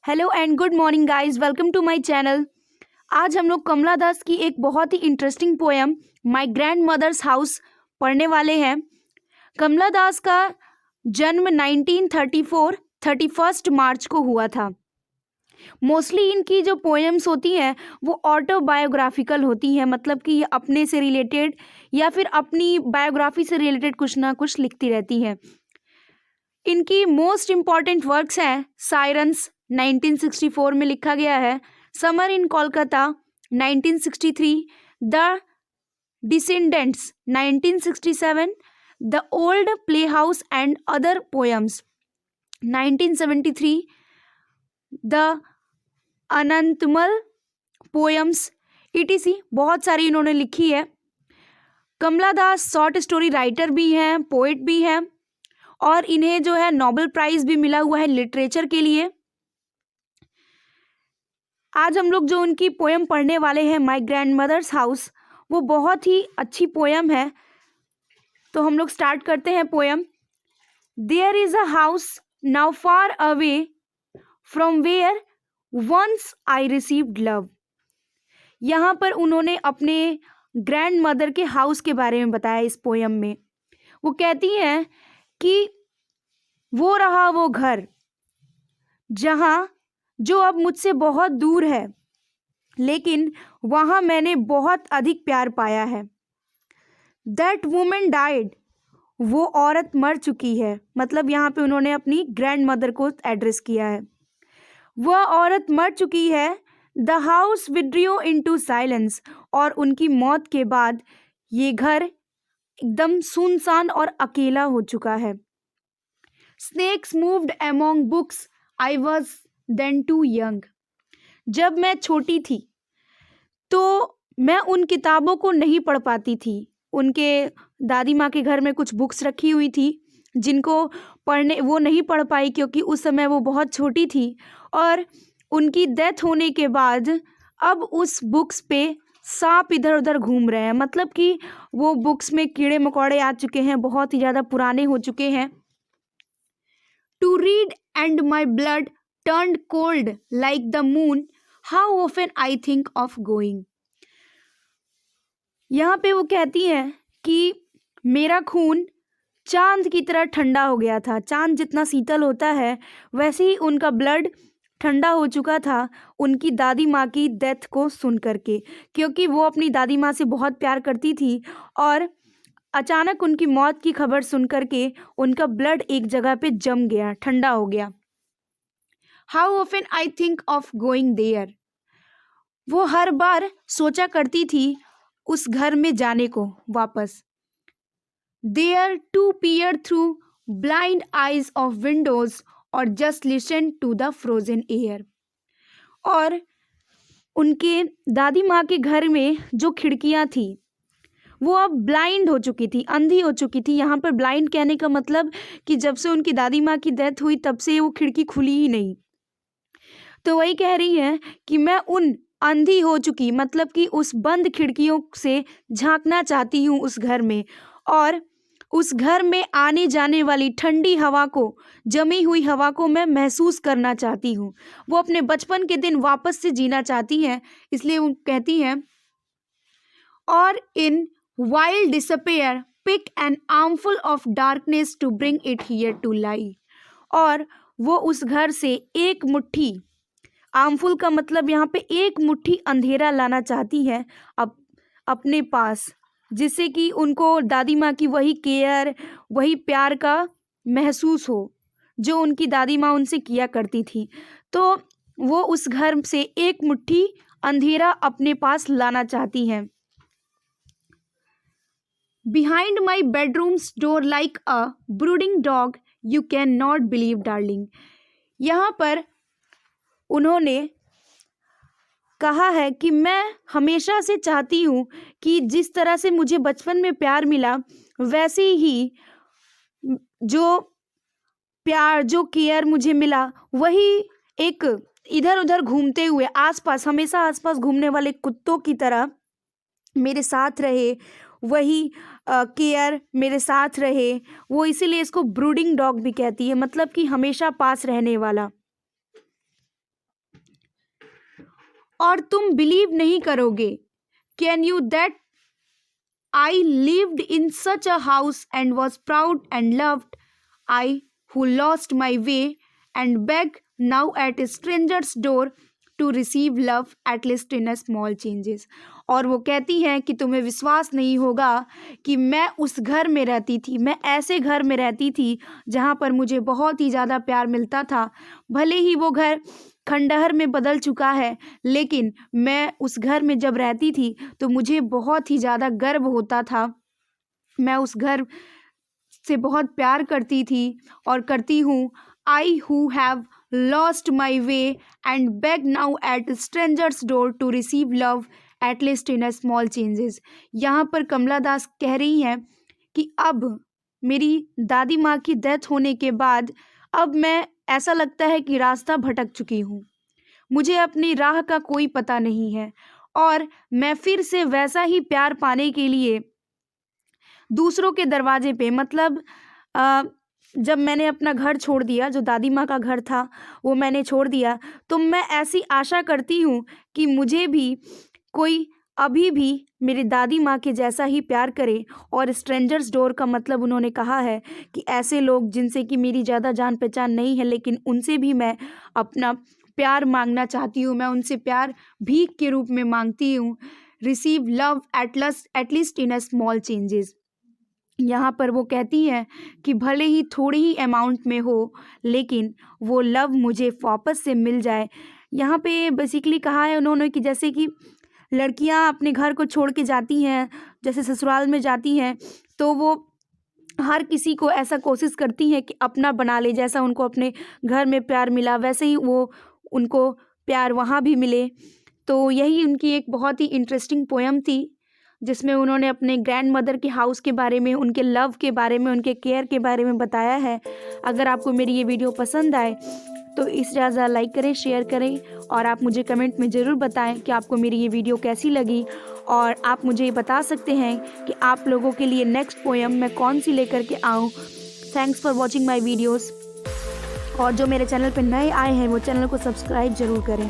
Hello and good morning guys, welcome to my channel. आज हम लोग कमला दास की एक बहुत ही interesting poem my grandmother's house पढ़ने वाले हैं। कमला दास का जन्म 1934 31 मार्च को हुआ था। मोस्टली इनकी जो पोएम्स होती हैं वो ऑटोबायोग्राफिकल होती हैं, मतलब कि ये अपने से रिलेटेड या फिर अपनी बायोग्राफी से रिलेटेड कुछ ना कुछ लिखती रहती हैं। इनकी मोस्ट इम्पॉर्टेंट वर्क्स हैं साइरन्स 1964 में लिखा गया है, summer in Kolkata 1963, the descendants 1967, the old playhouse and other poems 1973, the Anamalai poems ETC बहुत सारी इन्होंने लिखी है। Kamala Das short story writer भी हैं, पोएट भी हैं और इन्हें जो है नोबेल प्राइज़ भी मिला हुआ है लिटरेचर के लिए। आज हम लोग जो उनकी पोएम पढ़ने वाले हैं माय ग्रैंड मदर्स हाउस, वो बहुत ही अच्छी पोएम है। तो हम लोग स्टार्ट करते हैं poem. There is a house now far away from where once I received love. यहाँ पर उन्होंने अपने ग्रैंड मदर के हाउस के बारे में बताया इस पोएम में। वो कहती हैं कि वो रहा वो घर जहाँ जो अब मुझसे बहुत दूर है, लेकिन वहाँ मैंने बहुत अधिक प्यार पाया है। दैट वुमेन डाइड, वो औरत मर चुकी है, मतलब यहाँ पे उन्होंने अपनी ग्रैंड मदर को एड्रेस किया है। वह औरत मर चुकी है। द हाउस विड्रियो इनटू साइलेंस, और उनकी मौत के बाद ये घर एकदम सुनसान और अकेला हो चुका है। Snakes moved among books, I was then too young. जब मैं छोटी थी तो मैं उन किताबों को नहीं पढ़ पाती थी। उनके दादी माँ के घर में कुछ बुक्स रखी हुई थी जिनको पढ़ने वो नहीं पढ़ पाई क्योंकि उस समय वो बहुत छोटी थी, और उनकी डेथ होने के बाद अब उस बुक्स पे सांप इधर उधर घूम रहे हैं, मतलब कि वो बुक्स में कीड़े मकोड़े आ चुके हैं, बहुत ही ज़्यादा पुराने हो चुके हैं। To read and my blood turned cold like the moon, how often I think of going। यहाँ पे वो कहती हैं कि मेरा खून चांद की तरह ठंडा हो गया था। चांद जितना शीतल होता है वैसे ही उनका ब्लड ठंडा हो चुका था उनकी दादी माँ की डेथ को सुन करके, क्योंकि वो अपनी दादी माँ से बहुत प्यार करती थी और अचानक उनकी मौत की खबर सुन करके उनका ब्लड एक जगह पे जम गया, ठंडा हो गया। How often I think of going there, वो हर बार सोचा करती थी उस घर में जाने को वापस। There to peer through blind eyes of windows और just listen to the frozen air. और उनके दादी माँ के घर में जो खिड़कियाँ थी वो अब ब्लाइंड हो चुकी थी, अंधी हो चुकी थी। यहाँ पर ब्लाइंड कहने का मतलब कि जब से उनकी दादी माँ की डेथ हुई तब से वो खिड़की खुली ही नहीं। तो वही कह रही है कि मैं उन अंधी हो चुकी, मतलब कि उस बंद खिड़कियों से झांकना चाहती हूँ उस घर में, और उस घर में आने जाने वाली ठंडी हवा को, जमी हुई हवा को मैं महसूस करना चाहती हूँ। वो अपने बचपन के दिन वापस से जीना चाहती हैं, इसलिए वो कहती हैं और in wild disappear pick an armful of darkness to bring it here to lie. और वो उस घर से एक मुट्ठी, आर्मफुल का मतलब यहाँ पे एक मुट्ठी अंधेरा लाना चाहती है अपने पास, जिससे कि उनको दादी माँ की वही केयर, वही प्यार का महसूस हो जो उनकी दादी माँ उनसे किया करती थी। तो वो उस घर से एक मुट्ठी अंधेरा अपने पास लाना चाहती हैं। Behind my bedrooms door like a brooding dog you can not believe darling. यहाँ पर उन्होंने कहा है कि मैं हमेशा से चाहती हूँ कि जिस तरह से मुझे बचपन में प्यार मिला वैसे ही जो प्यार, जो केयर मुझे मिला, वही एक इधर उधर घूमते हुए आसपास, हमेशा आसपास घूमने वाले कुत्तों की तरह मेरे साथ रहे, वही केयर मेरे साथ रहे। वो इसीलिए इसको ब्रूडिंग डॉग भी कहती है, मतलब कि हमेशा पास रहने वाला। और तुम बिलीव नहीं करोगे, can you, that I lived in such a house and was proud and loved, I who lost my way and beg now at a stranger's door to receive love at least in a small changes। और वो कहती हैं कि तुम्हें विश्वास नहीं होगा कि मैं उस घर में रहती थी, मैं ऐसे घर में रहती थी जहाँ पर मुझे बहुत ही ज़्यादा प्यार मिलता था। भले ही वो घर खंडहर में बदल चुका है, लेकिन मैं उस घर में जब रहती थी तो मुझे बहुत ही ज़्यादा गर्व होता था। मैं उस घर से बहुत प्यार करती थी और करती हूँ। I who have lost my way and beg now at strangers door to receive love at least in a small changes. यहाँ पर कमला दास कह रही हैं कि अब मेरी दादी माँ की डेथ होने के बाद अब मैं, ऐसा लगता है कि रास्ता भटक चुकी हूँ, मुझे अपनी राह का कोई पता नहीं है और मैं फिर से वैसा ही प्यार पाने के लिए दूसरों के दरवाजे पे, मतलब जब मैंने अपना घर छोड़ दिया, जो दादी माँ का घर था वो मैंने छोड़ दिया, तो मैं ऐसी आशा करती हूँ कि मुझे भी कोई अभी भी मेरी दादी माँ के जैसा ही प्यार करे। और स्ट्रेंजर्स डोर का मतलब उन्होंने कहा है कि ऐसे लोग जिनसे कि मेरी ज़्यादा जान पहचान नहीं है, लेकिन उनसे भी मैं अपना प्यार मांगना चाहती हूँ, मैं उनसे प्यार भीख के रूप में मांगती हूँ। Receive love at least in a small changes. यहाँ पर वो कहती हैं कि भले ही थोड़ी ही अमाउंट में हो, लेकिन वो लव मुझे वापस से मिल जाए। यहाँ पे बेसिकली कहा है उन्होंने कि जैसे कि लड़कियाँ अपने घर को छोड़ के जाती हैं, जैसे ससुराल में जाती हैं, तो वो हर किसी को ऐसा कोशिश करती हैं कि अपना बना ले, जैसा उनको अपने घर में प्यार मिला वैसे ही वो उनको प्यार वहाँ भी मिले। तो यही उनकी एक बहुत ही इंटरेस्टिंग पोएम थी, जिसमें उन्होंने अपने ग्रैंड मदर के हाउस के बारे में, उनके लव के बारे में, उनके केयर के बारे में बताया है। अगर आपको मेरी ये वीडियो पसंद आए तो इस ज़्यादा लाइक करें, शेयर करें और आप मुझे कमेंट में ज़रूर बताएं कि आपको मेरी ये वीडियो कैसी लगी। और आप मुझे ये बता सकते हैं कि आप लोगों के लिए नेक्स्ट पोएम मैं कौन सी लेकर के आऊँ। Thanks for watching my videos. और जो मेरे चैनल पर नए आए हैं वो चैनल को सब्सक्राइब ज़रूर करें।